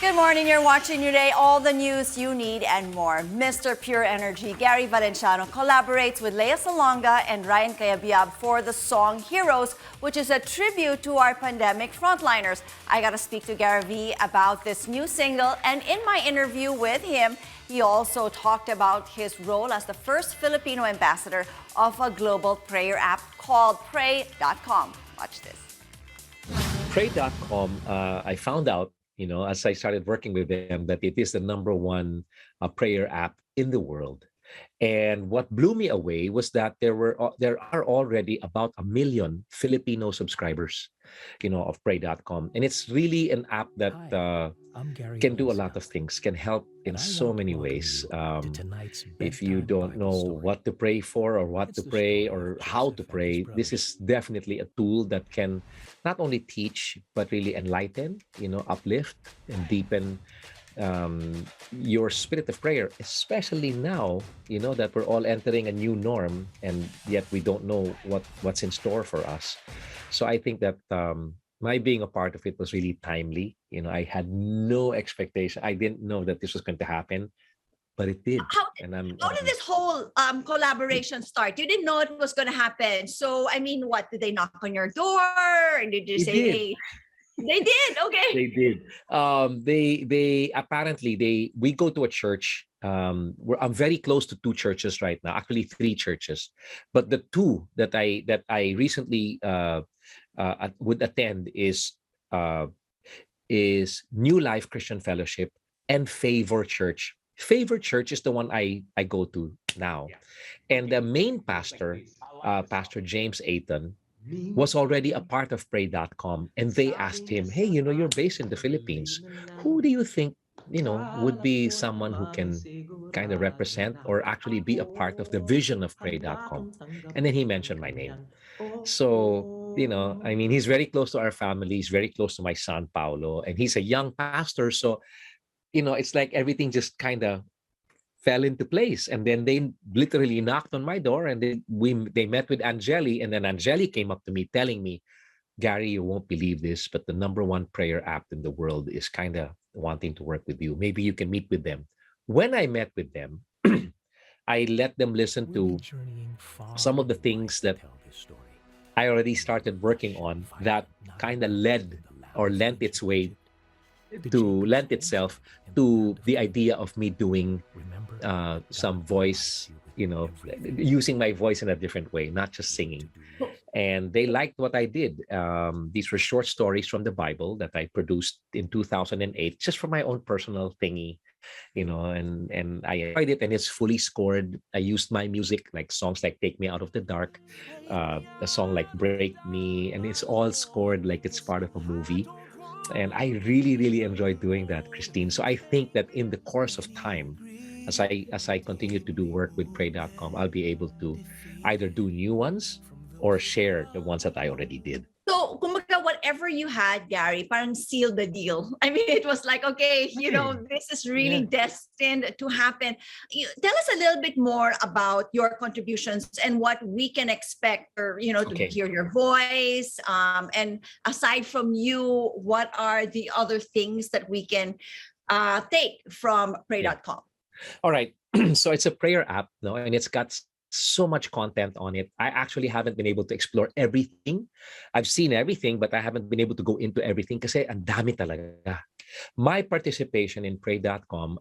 Good morning. You're watching today all the news you need and more. Mr. Pure Energy Gary Valenciano collaborates with Lea Salonga and Ryan Cayabyab for the song Heroes, which is a tribute to our pandemic frontliners. I got to speak to Gary V about this new single, and in my interview with him, he also talked about his role as the first Filipino ambassador of a global prayer app called Pray.com. Watch this. Pray.com, I found out, as I started working with them, that it is the number one prayer app in the world. And what blew me away was that there are already about 1 million Filipino subscribers, of Pray.com, and it's really an app that I'm Gary can do a lot Valenciano, of things, can help in and I so want to many welcome ways. you to tonight's If you bedtime don't Bible know story. what to pray for or what It's to the pray story or of how to Joseph and his pray, this brothers. is definitely a tool that can not only teach but really enlighten, uplift and deepen your spirit of prayer, especially now, that we're all entering a new norm and yet we don't know what's in store for us. So I think that my being a part of it was really timely. I had no expectation. I didn't know that this was going to happen, but it did. How And I'm, how did this whole collaboration start? You didn't know it was going to happen. So, I mean, what did they knock on your door? And did you they say, did. "Hey"? They did. Okay. They did. They apparently we go to a church. I'm very close to two churches right now, actually three churches, but the two that I recently would attend uh, is New Life Christian Fellowship and Favor Church. Favor Church is the one I go to now, and the main pastor, Pastor James Aiton, was already a part of Pray.com, and they asked him, "Hey, you're based in the Philippines. Who do you think would be someone who can kind of represent or actually be a part of the vision of Pray.com?" And then he mentioned my name. So, I mean, he's very close to our family. He's very close to my son, Paulo, and he's a young pastor. So, it's like everything just kind of fell into place. And then they literally knocked on my door and they met with Angeli. And then Angeli came up to me telling me, "Gary, you won't believe this, but the number one prayer app in the world is kind of wanting to work with you. Maybe you can meet with them." When I met with them, I let them listen We'll be to journeying far some of the and wide things to that tell this story. I already started working on Fighting that kind of led or lent its way to lent itself to the idea of me doing Remember, some voice, using my voice in a different way, not just singing. And they liked what I did. These were short stories from the Bible that I produced in 2008, just for my own personal thingy, and I enjoyed it. And it's fully scored. I used my music, like songs like "Take Me Out of the Dark," a song like "Break Me," and it's all scored like it's part of a movie. And I really, really enjoyed doing that, Christine. So I think that in the course of time, as I continue to do work with Pray.com, I'll be able to either do new ones or share the ones that I already did. So, kumbaga, whatever you had, Gary, parang seal the deal. I mean, it was like, okay, this is really Yeah. destined to happen. Tell us a little bit more about your contributions and what we can expect, or, to Okay. hear your voice. And aside from you, what are the other things that we can take from Yeah. pray.com? All right. So it's a prayer app, no, and it's got so much content on it. I actually haven't been able to explore everything. I've seen everything, but I haven't been able to go into everything kasi ang dami talaga. My participation in Pray.com,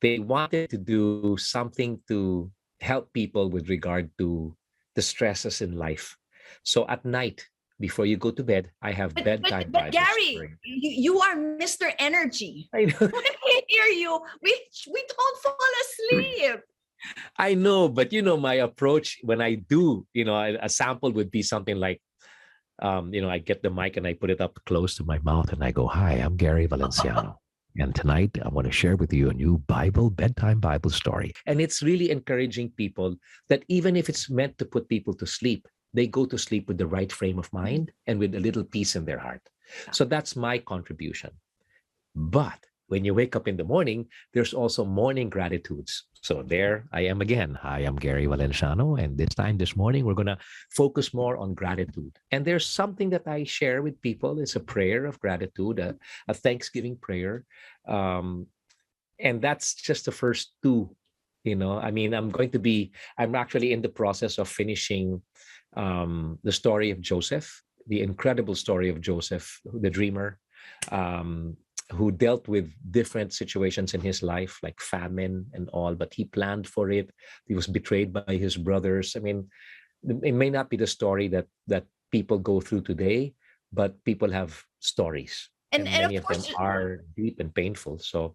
they wanted to do something to help people with regard to the stresses in life. So at night, before you go to bed, I have But but bedtime but Bible Gary, story. you are Mr. Energy. I know. When we hear you, we don't fall asleep. I know, but my approach when I do, a sample would be something like, I get the mic and I put it up close to my mouth and I go, "Hi, I'm Gary Valenciano. And tonight I want to share with you a new bedtime Bible story." And it's really encouraging people that even if it's meant to put people to sleep, they go to sleep with the right frame of mind and with a little peace in their heart. So that's my contribution. But when you wake up in the morning, there's also morning gratitudes. So there I am again. Hi, I'm Gary Valenciano. And this morning, we're going to focus more on gratitude. And there's something that I share with people. It's a prayer of gratitude, a Thanksgiving prayer. Um, and that's just the first two. I mean, I'm actually in the process of finishing the story of Joseph, the incredible story of Joseph, the dreamer, um, who dealt with different situations in his life, like famine and all, but he planned for it. He was betrayed by his brothers. I mean, it may not be the story that people go through today, but people have stories, and And many of of them course, are deep and painful. So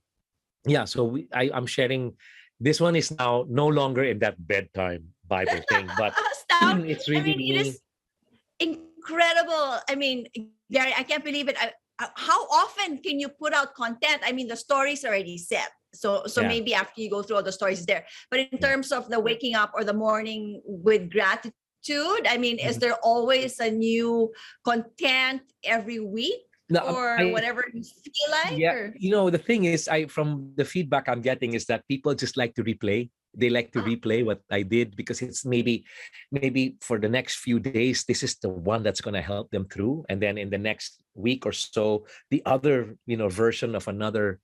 yeah, so I'm sharing. This one is now no longer in that bedtime Bible thing, but stop. it's I really mean, it me. is incredible. I mean, Gary, I can't believe it. How often can you put out content? I mean, the story's already set. So Yeah, maybe after you go through all the stories there. But in yeah. terms of the waking up or the morning with gratitude, I mean, is Mhm. there always a new content every week No, or I whatever you feel like? Yeah, Or the thing is, I from the feedback I'm getting is that people just like to replay. They like to replay what I did because it's maybe for the next few days, this is the one that's going to help them through, and then in the next week or so, the other version of another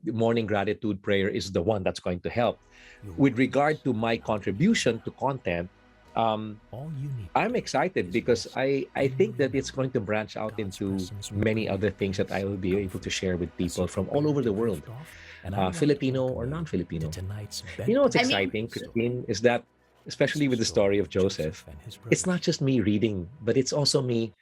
morning gratitude prayer is the one that's going to help. Your With regard words to my are wisdom. contribution to content, um, All you need to I'm do excited is because rest I in think that your it's going to knowing branch out God's into presence will many bring other you things that I peace will and be able to comfort share with as you people from all prepare over to the world, drift off. And I want to Filipino welcome or you to non-Filipino. tonight's You know what's I bedtime mean, exciting, story. Christine, is that It's especially the with the story story of of Joseph Joseph, and his it's not brothers. just me reading, but it's also me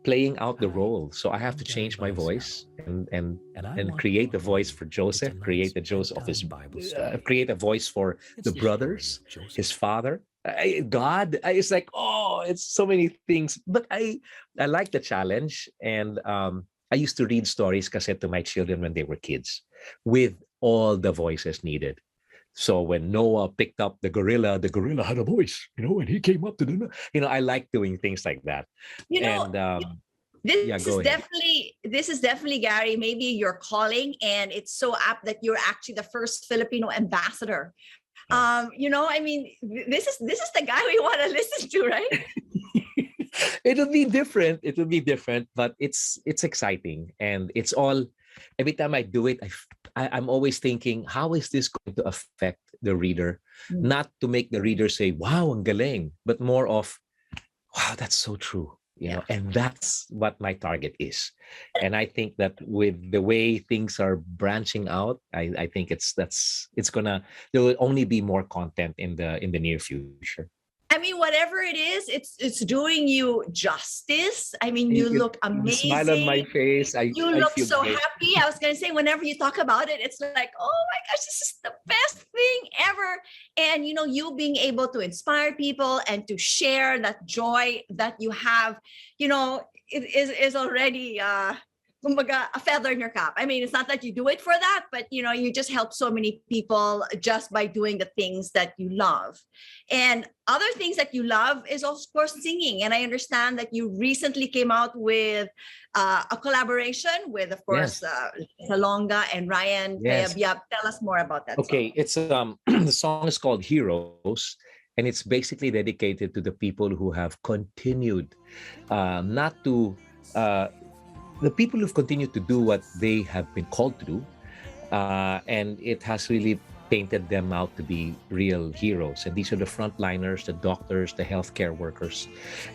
playing out the Hi, role. So I have I'm to Gary change my voice Valenciano, and and I and want to create the welcome voice you for to Joseph, create tonight's the Joseph of his, bedtime Bible story. create a voice for It's the the story brothers, of Joseph. his father, God. It's like, oh, it's so many things. But I like the challenge, and I used to read stories cassette to my children when they were kids, with all the voices needed. So when Noah picked up the gorilla had a voice, and he came up to I like doing things like that. you know, And yeah, this go is ahead. definitely Gary, maybe your calling, and it's so apt that you're actually the first Filipino ambassador. Yeah. I mean, this is the guy we want to listen to, right? It'll be different. It'll be different, but it's exciting, and it's all. Every time I do it, I'm always thinking, how is this going to affect the reader? Mm. Not to make the reader say, "Wow, ang galing," but more of, "Wow, that's so true." Yeah. And that's what my target is. And I think that with the way things are branching out, I think it's gonna there will only be more content in the near future. I mean, whatever it is, it's doing you justice. I mean, you You, look you smile on my amazing. face. I You I look feel so great. happy. I was gonna say, whenever you talk about it, it's like, oh my gosh, this is the best thing ever. And you being able to inspire people and to share that joy that you have, is already kumbaga, a feather in your cap. I mean, it's not that you do it for that, but you just help so many people just by doing the things that you love. And other things that you love is of course singing. And I understand that you recently came out with a collaboration with, of course, Yes. Salonga and Ryan Yes. Cayabyab. Tell us more about that song. Okay. It's the song is called Heroes, and it's basically dedicated to the people who have continued not to the people who've continued to do what they have been called to do, and it has really painted them out to be real heroes. And these are the frontliners, the doctors, the healthcare workers.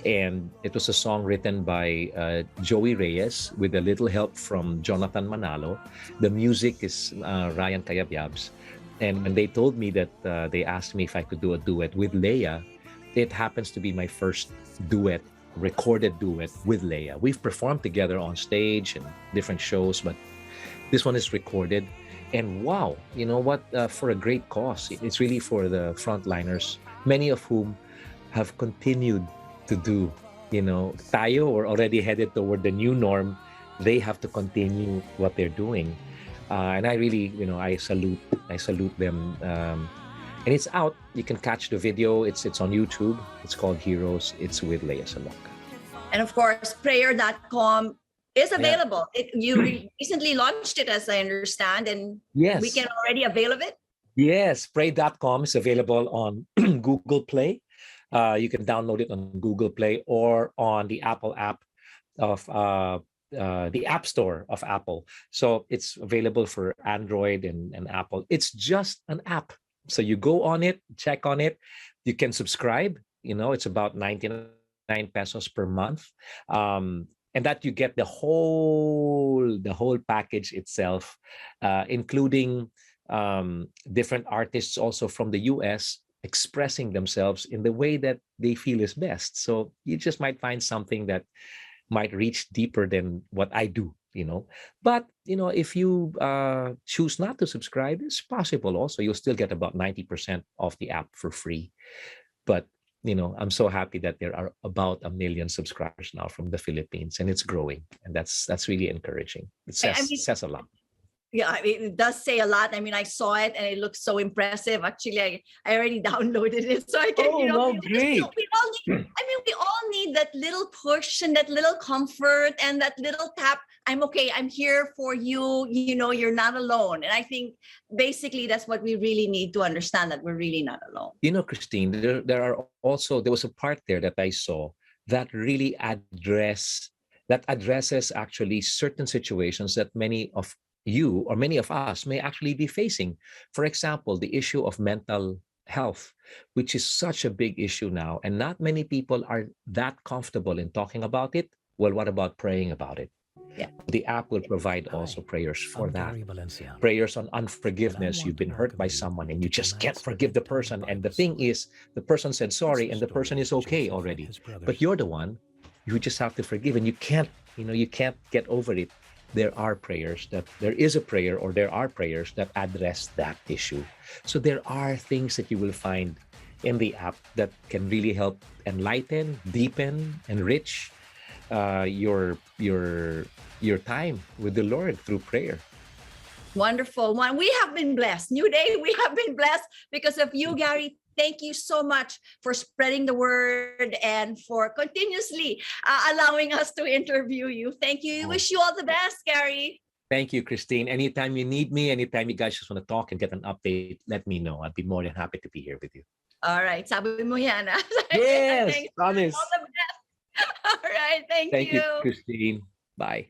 And it was a song written by Joey Reyes with a little help from Jonathan Manalo. The music is Ryan Cayabyab's. And when they told me that they asked me if I could do a duet with Lea, it happens to be my first duet, recorded duet with Lea. We've performed together on stage and different shows, but this one is recorded. And wow, you know what? For a great cause. It's really for the frontliners, many of whom have continued to do, tayo or already headed toward the new norm. They have to continue what they're doing. And I really, I salute them. And it's out. You can catch the video. It's on YouTube. It's called Heroes. It's with Lea Salonga. And of course, prayer.com is Yeah. available. You recently launched it, as I understand, and we Yes. can already avail of it. Yes, pray.com is available on Google Play. You can download it on Google Play or on the Apple app of the App Store of Apple. So it's available for Android and Apple. It's just an app. So you go on it, check on it. You can subscribe. It's about 99 pesos per month. And that you get the whole package itself, including different artists also from the US expressing themselves in the way that they feel is best. So you just might find something that might reach deeper than what I do. But if you choose not to subscribe, it's possible also. You'll still get about 90% of the app for free. But I'm so happy that there are about 1 million subscribers now from the Philippines, and it's growing, and that's really encouraging. It says a lot. Yeah, I mean, it does say a lot. I mean, I saw it and it looks so impressive. Actually, I already downloaded it, so I can, Oh, wow, great. we all need that little push and that little comfort and that little tap. I'm okay. I'm here for you. You're not alone. And I think basically that's what we really need to understand, that we're really not alone. Christine, there was a part there that I saw that really addresses actually certain situations that many of you or many of us may actually be facing. For example, the issue of mental health, which is such a big issue now, and not many people are that comfortable in talking about it. Well, what about praying about it? Yeah. The app will provide also prayers for I'm that. Gary Valenciano. Prayers on unforgiveness. You've been hurt by someone and you just can't forgive the person. And the thing is, the person said sorry and the person is okay already. But you're the one, you just have to forgive, and you can't get over it. There are prayers that address that issue. So there are things that you will find in the app that can really help enlighten, deepen, enrich your time with the Lord through prayer. Wonderful one. We have been blessed. New Day, we have been blessed because of you, Gary. Thank you so much for spreading the word and for continuously allowing us to interview you. Thank you. Wish you all the best, Gary. Thank you, Christine. Anytime you need me, anytime you guys just want to talk and get an update, let me know. I'd be more than happy to be here with you. All right. Sabi mo yan. Yes, Thanks. promise. All the best. All right. Thank Thank you, Christine. Bye.